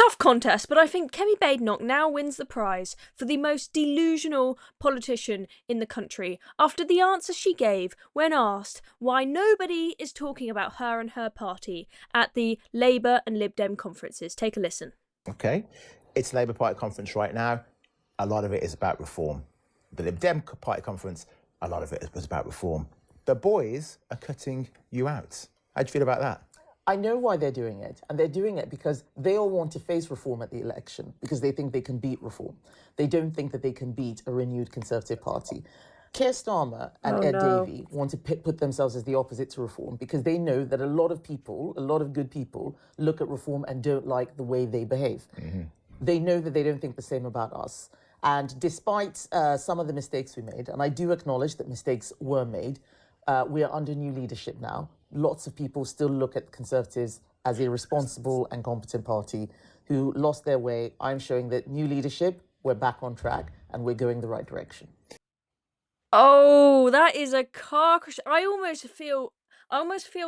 tough contest, but I think Kemi Badenoch now wins the prize for the most delusional politician in the country after the answer she gave when asked why nobody is talking about her and her party at the Labour and Lib Dem conferences. Take a listen. Okay, it's Labour Party conference right now. A lot of it is about reform. The Lib Dem Party conference, a lot of it was about reform. The boys are cutting you out. How do you feel about that? I know why they're doing it, and they're doing it because they all want to face reform at the election because they think they can beat reform. They don't think that they can beat a renewed Conservative Party. Keir Starmer and Ed Davey want to put themselves as the opposite to reform because they know that a lot of people, a lot of good people, look at reform and don't like the way they behave. Mm-hmm. They know that they don't think the same about us. And despite some of the mistakes we made, and I do acknowledge that mistakes were made, we are under new leadership now. Lots of people still look at Conservatives as a responsible and competent party who lost their way. I'm showing that new leadership, we're back on track and we're going the right direction. Oh, that is a car crash. I almost feel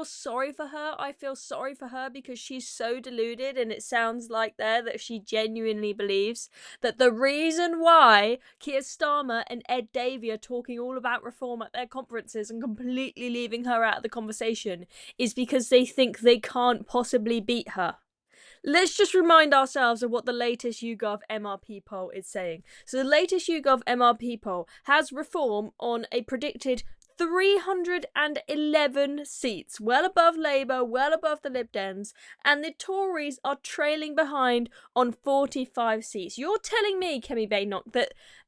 sorry for her. I feel sorry for her because she's so deluded, and it sounds like that she genuinely believes that the reason why Keir Starmer and Ed Davey are talking all about reform at their conferences and completely leaving her out of the conversation is because they think they can't possibly beat her. Let's just remind ourselves of what the latest YouGov MRP poll is saying. So the latest YouGov MRP poll has reform on a predicted 311 seats, well above Labour, well above the Lib Dems, and the Tories are trailing behind on 45 seats. You're telling me, Kemi Badenoch,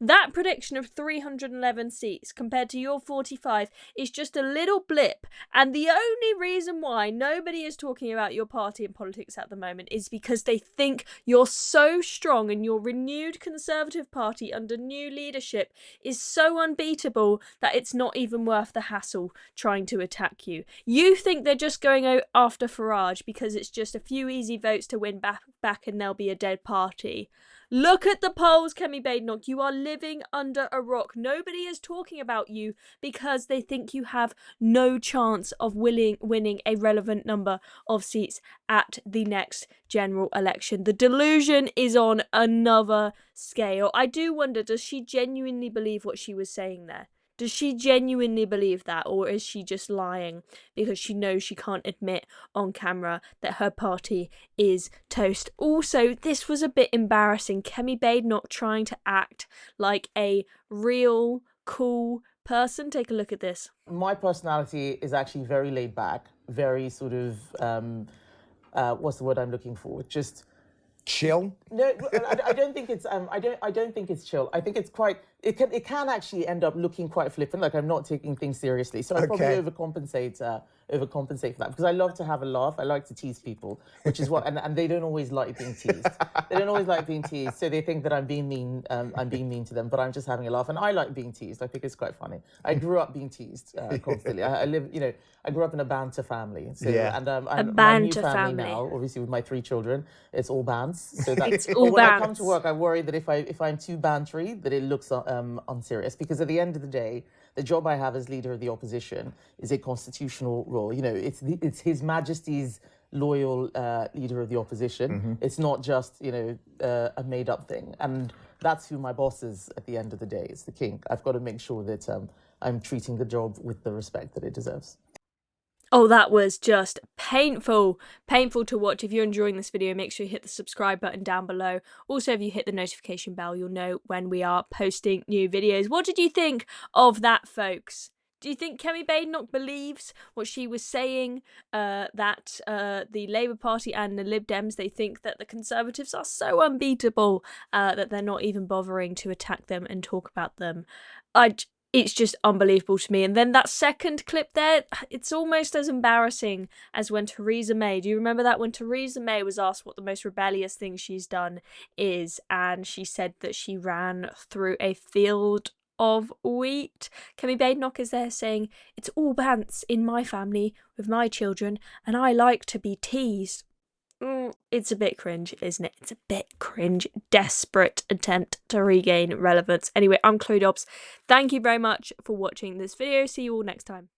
that prediction of 311 seats compared to your 45 is just a little blip, and the only reason why nobody is talking about your party and politics at the moment is because they think you're so strong and your renewed Conservative Party under new leadership is so unbeatable that it's not even worth the hassle trying to attack you. You think they're just going out after Farage because it's just a few easy votes to win back and they'll be a dead party. Look at the polls, Kemi Badenoch. You are living under a rock. Nobody is talking about you because they think you have no chance of winning a relevant number of seats at the next general election. The delusion is on another scale. I do wonder, does she genuinely believe what she was saying there? Does she genuinely believe that, or is she just lying because she knows she can't admit on camera that her party is toast? Also, this was a bit embarrassing. Kemi Badenoch trying to act like a real cool person. Take a look at this. My personality is actually very laid back, very sort of, what's the word I'm looking for? Just chill. No, I don't think it's. I don't think it's chill. I think it's quite. It can actually end up looking quite flippant. Like I'm not taking things seriously, so I probably overcompensate for that because I love to have a laugh. I like to tease people, which is what. And they don't always like being teased. They don't always like being teased, so they think that I'm being mean. I'm being mean to them, but I'm just having a laugh, and I like being teased. I think it's quite funny. I grew up being teased constantly. I live. I grew up in a banter family. So, yeah. And I'm my new family now, obviously with my 3 children, it's all bands. So that's all when bands. I come to work, I worry that if I'm too bantery, that it looks unserious. Because at the end of the day, the job I have as leader of the opposition is a constitutional role. It's His Majesty's loyal leader of the opposition. Mm-hmm. It's not just a made-up thing. And that's who my boss is at the end of the day. It's the king. I've got to make sure that I'm treating the job with the respect that it deserves. Oh, that was just painful to watch. If you're enjoying this video, make sure you hit the subscribe button down below. Also, if you hit the notification bell, you'll know when we are posting new videos. What did you think of that, folks? Do you think Kemi Badenoch believes what she was saying, that the Labour Party and the Lib Dems, they think that the Conservatives are so unbeatable that they're not even bothering to attack them and talk about them? It's just unbelievable to me. And then that second clip there, it's almost as embarrassing as when Theresa May, do you remember that? When Theresa May was asked what the most rebellious thing she's done is, and she said that she ran through a field of wheat. Kemi Badenoch is there saying, it's all bants in my family with my children, and I like to be teased. It's a bit cringe, isn't it? It's a bit cringe. Desperate attempt to regain relevance. Anyway, I'm Chloe Dobbs. Thank you very much for watching this video. See you all next time.